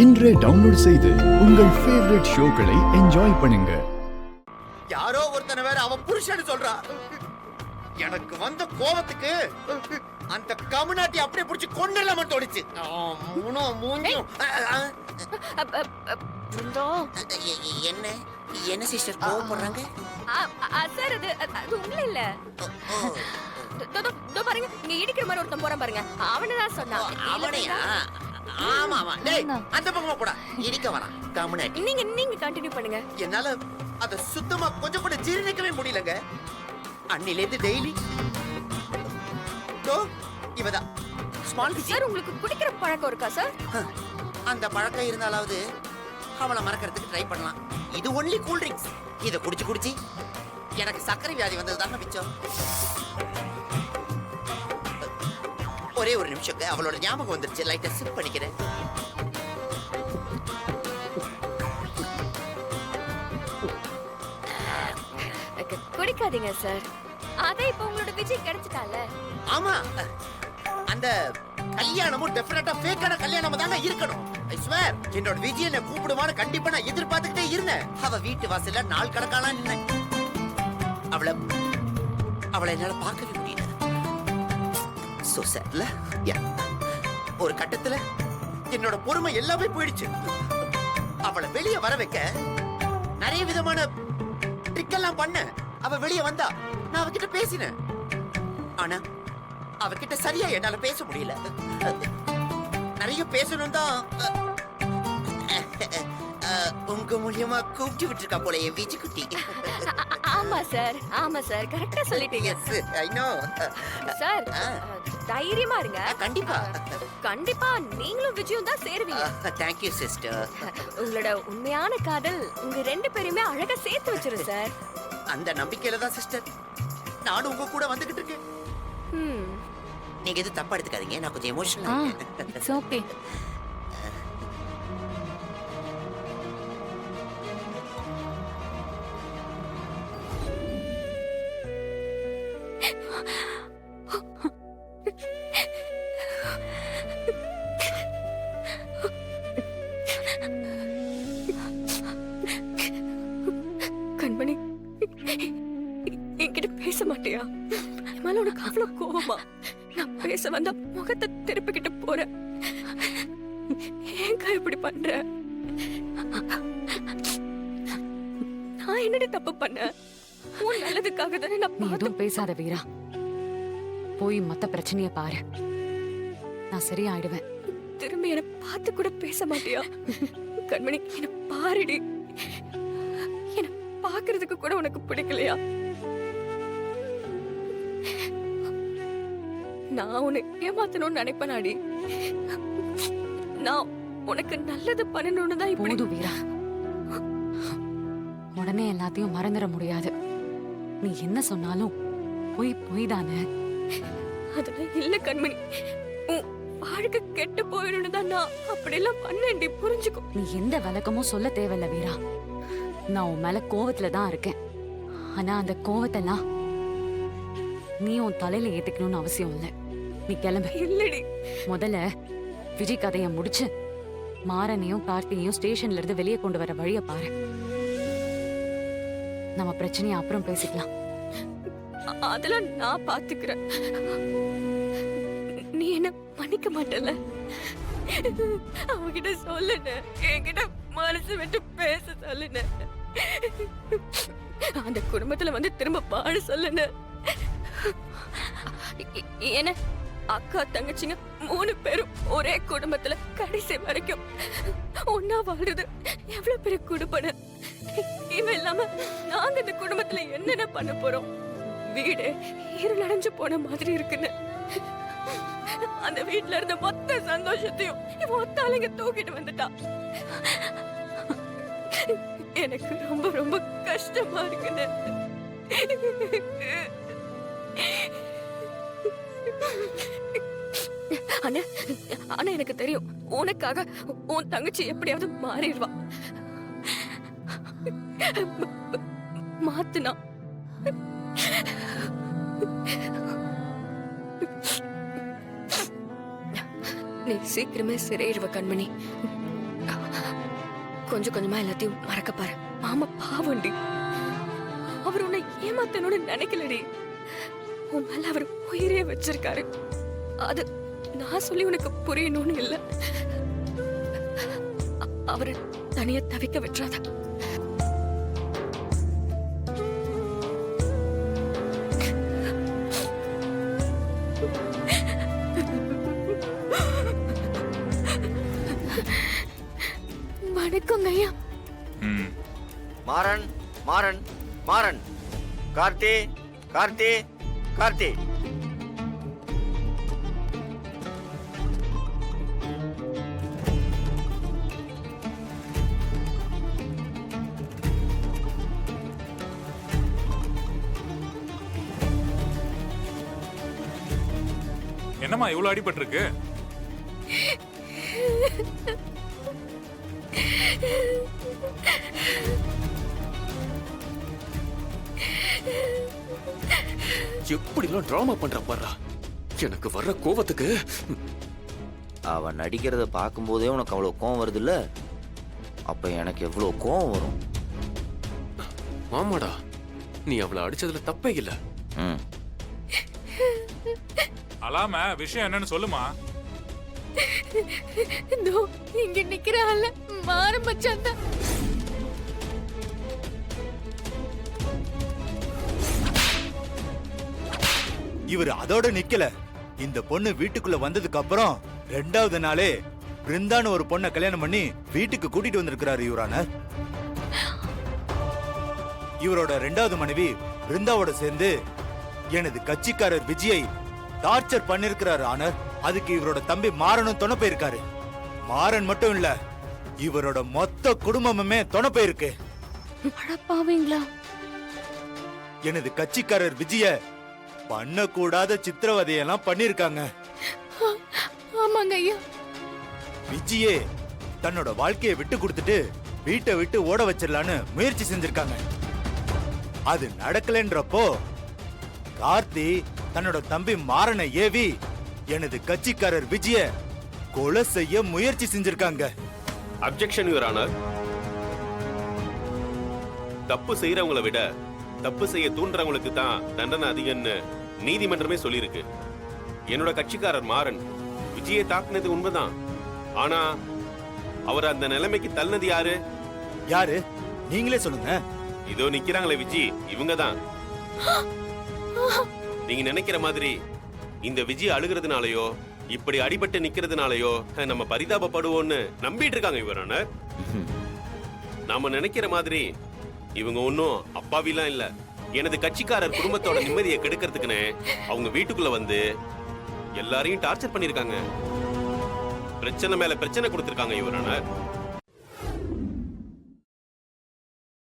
இன்றே டவுன்லோட் செய்து உங்கள் ஃபேவரட் ஷோக்களை என்ஜாய் பண்ணுங்க. யாரோ ஒருத்தனை வேற அவன் புருஷன்னு சொல்றா. எனக்கு வந்த கோவத்துக்கு அந்த கம்யூனிட்டி அப்படியே புடிச்சு கொன்னலாம தோடிச்சு. என்ன என்ன சிஸ்டர் கோவப்படுறாங்க? சார் அது உங்கள இல்ல. பாருங்க நீங்க இடிக்கிற மாதிரி ஒருத்தன் போறான் பாருங்க, அவனதான் சொன்னான். அவனையா? ஆமா ஆமா. டேய் அந்த பக்கமா போடா, இடிக்க வரா கம்யூனிட்டி. நீங்க கண்டினியூ பண்ணுங்க. என்னால அத சுத்தமா கொஞ்சம் கூட ஜீரணிக்கவே முடியலங்க. அன்னிலேந்து டெய்லி இவதான் ஸ்மால் சார். உங்களுக்கு குடிக்கிற பழக்கம் இருக்கா சார்? அந்த பழக்கம் இருந்தாலாவது அவளை மறக்கிறதுக்கு ட்ரை பண்ணலாம். இது ஒன்லி கூல் ட்ரிங்க்ஸ். இதை குடிச்சு குடிச்சு எனக்கு சர்க்கரை வியாதி வந்தது தானே மிச்சம். ஒரே ஒரு நிமிஷம், அவளோட ஞாபகம் வந்துருச்சு. லைட்டா சிப் பண்ணிக்கிறேன். குடிக்காதீங்க சார். அத இப்ப உங்களோட விஜய் கிடைச்சிட்டால. ஆமா, அந்த கல்யாணமும் டெஃபினட்டா ஃபேக்கான கல்யாணமா தாங்க இருக்கணும். ஐ ஸ்வேர், என்னோட விஜய் என்ன கூப்பிடுவான்னு கண்டிப்பா நான் எதிர்பார்த்துக்கிட்டே இருந்தேன். அவ வீட்டு வாசல்ல நாள் கணக்கான நின்னேன். அவளை என்னால பார்க்கவே முடியல. சோ சேட்ல. ஒரு கட்டத்துல என்னோட பொறுமை எல்லாமே போயிடுச்சு. அவளை வெளியே வர வைக்க நிறைய விதமான ட்ரிக் எல்லாம் பண்ண. அவ வெளியே வந்தா நான் அவகிட்ட பேசினேன். ஆனா அவகிட்ட சரியா என்னால பேச முடியல. நிறைய பேசணும் தான் உங்க மூலியமா கூப்பிட்டு விட்டுருக்கா போல என் வீச்சு குட்டி. ஆமா சார், ஆமா சார், கரெக்டா சொல்லிட்டீங்க. I know sir. தைரியமா இருங்க. கண்டிப்பா கண்டிப்பா நீங்களும் விஜயும் தான் சேருவீங்க. Thank you sister. உங்களோட உண்மையான காதல் உங்க ரெண்டு பேருமே அழகா சேர்த்து வச்சிரும் சார். அந்த நம்பிக்கையில தான் சிஸ்டர் நானும் உங்க கூட வந்துகிட்டு இருக்கேன். நீங்க எதுவும் தப்பா எடுத்துக்காதீங்க, நான் கொஞ்சம் எமோஷனல். It's okay. கண்மணி, என்கிட்ட பேச மாட்டியா? மேல உனக்கு அவ்வளவு கோவமா? நான் பேச வந்தா முகத்தை திருப்பிக்கிட்டு போறேன். ஏங்க இப்படி பண்ற? நான் என்னடி தப்பு பண்ண? உன் நல்லதுக்காக தானே நான் நீ எதுவும் பேசாத வீரா. போய் மத்த பிரச்சனைய பாரு, நான் சரியாயிடுவேன். திரும்பி என்ன பார்த்து கூட பேச மாட்டியா? கண்மணி, என்ன பாருடி. என்ன பாக்குறதுக்கு கூட உனக்கு பிடிக்கலையா? நான் உன்னை ஏமாத்தணும்னு நினைப்பனாடி. நான் உனக்கு நல்லது பண்ணணும்னு தான் இப்படி. போதும் வீரா, உடனே எல்லாத்தையும் மறந்துட முடியாது. நீ என்ன சொன்னாலும் பொய் தானே. அதெல்லாம் இல்ல கண்மணி. உன் வாழ்க்கை கெட்டு போயிடும்னு தான் நான் அப்படியெல்லாம் பண்ணேன்டி, புரிஞ்சுக்கோ. நீ எந்த விளக்கமும் சொல்ல தேவையில்ல வீரா. நான் உன் மேல கோவத்துல தான் இருக்கேன். ஆனா அந்த கோவத்தெல்லாம் நீ உன் தலையில ஏத்துக்கணும்னு அவசியம் இல்லை. நீ கிளம்பு. இல்லடி, முதல்ல விஜய் கதைய முடிச்சு மாறனையும் கார்த்தியையும் ஸ்டேஷன்ல இருந்து வெளியே கொண்டு வர வழிய பாரு. நம்ம பிரச்சனைய அப்புறம் பேசிக்கலாம். அதெல்லாம் நான் பாத்துக்கிறேன். நீ என்ன மன்னிக்க மாட்டல? அவகிட்ட சொல்லுன, என்கிட்ட மனசு விட்டு பேச சொல்லுன, அந்த குடும்பத்துல வந்து திரும்ப பாட சொல்லுன. என்ன அக்கா தங்கச்சிங்க 3 பேரும் ஒரே குடும்பத்துல கடைசி வரைக்கும் ஒன்னா வாழ்றது எவ்வளவு பெரிய குடும்பம். இவன் இல்லாம நாங்க இந்த குடும்பத்துல என்னென்ன பண்ண போறோம்? வீடு இருளடைஞ்சு போன மாதிரி இருக்குன்னு அந்த வீட்டுல இருந்த மொத்த சந்தோஷத்தையும் இவன் ஒத்தாளைங்க தூக்கிட்டு வந்துட்டா. எனக்கு ரொம்ப ரொம்ப கஷ்டமா இருக்குன்னு. ஆனா எனக்கு தெரியும், உனக்காக உன் தங்கச்சி எப்படியாவது மாறிடுவா. மாத்துனா நீ சீக்கிரமே சிறையிடுவ கண்மணி. கொஞ்சம் கொஞ்சமா எல்லாத்தையும் மறக்க பாரு. மாமா பாவண்டி. அவர் உன்னை ஏமாத்தணும்னு நினைக்கலடி. உன் மேல அவர் உயிரே வச்சிருக்காரு. அது நான் சொல்லி உனக்கு புரியணும்னு இல்ல. அவரை தனியா தவிக்க விட்டுறாத. வணக்கங்க ஐயா. மாறன் மாறன் மாறன். கார்த்தி கார்த்தி கார்த்தி. என்னம்மா இவ்வளவு அடிபட்டு இருக்கு? எப்படிலாம் டிராமா பண்ற பாரு. எனக்கு வர்ற கோவத்துக்கு அவன் நடிக்கிறத பார்க்கும்போதே உனக்கு அவ்வளவு கோவம் வருது இல்ல? அப்ப எனக்கு எவ்வளவு கோவம் வரும். ஆமாடா, நீ அவளை அடிச்சதுல தப்பே இல்ல. அலாம விஷயம் என்னன்னு சொல்லுமா. இதோ இங்க நிக்கிறான்ல மாறு மச்சான் தான். இவர் அதோட நிக்கல. இந்த பொண்ணு வீட்டுக்குள்ள வந்ததுக்கு அப்புறம் 2வது நாளே பிருந்தான்னு ஒரு பொண்ணை கல்யாணம் பண்ணி வீட்டுக்கு கூட்டிட்டு வந்திருக்கிறாரு யுவரான. இவரோட 2வது மனைவி பிருந்தாவோட சேர்ந்து எனது கட்சிக்காரர் விஜயை டார்ச்சர் பண்ணிருக்கிறாரு ஆனர். அதுக்கு இவரோட தம்பி மாறனும் துணை போயிருக்காரு. மாறன் மட்டும் இல்ல, இவரோட மொத்த குடும்பமுமே துணை போயிருக்கு. பாவீங்களா? எனது கட்சிக்காரர் விஜய பண்ணக்கூடாத சித்திரவதையெல்லாம் பண்ணிருக்காங்க. ஆமாங்க ஐயா. விஜயே தன்னோட வாழ்க்கையை விட்டு கொடுத்துட்டு வீட்டை விட்டு ஓட வச்சிடலான்னு முயற்சி செஞ்சிருக்காங்க. அது நடக்கலன்றப்போ கார்த்தி தன்னோட தம்பி மாறனை ஏவி எனது கட்சிக்காரர் விஜய கொலை செய்ய முயற்சி செஞ்சிருக்காங்க. Objection your honour. தப்பு செய்யறவங்களை விட தப்பு செய்ய தூண்டுறவங்களுக்கு தான் தண்டனை அதிகம்னு நீதிமன்றமே சொல்லியிருக்கு. என்னோட கட்சிக்காரர் மாறன் விஜயை தாக்குனது உண்மைதான். ஆனா அவர் அந்த நிலைமைக்கு தள்ளினது யாரு? யாரு? நீங்களே சொல்லுங்க. இதோ நிக்கிறாங்களே விஜி, இவங்க தான். நீங்க நினைக்கிற மாதிரி இந்த விஜய் அழுகிறதுனாலயோ இப்படி அடிபட்டு நிக்கிறதுனாலயோ நம்ம பரிதாபப்படுவோம்னு நம்பிட்டு இருக்காங்க யுவர் ஆனர். நாம நினைக்கிற மாதிரி இவங்க ஒன்னும் அப்பாவிலாம் இல்ல. எனது கட்சிக்காரர் குடும்பத்தோட நிம்மதியை கெடுக்கிறதுக்குன்னு அவங்க வீட்டுக்குள்ள வந்து எல்லாரையும் டார்ச்சர் பண்ணிருக்காங்க. பிரச்சனை மேல பிரச்சனை கொடுத்திருக்காங்க யுவர் ஆனர்.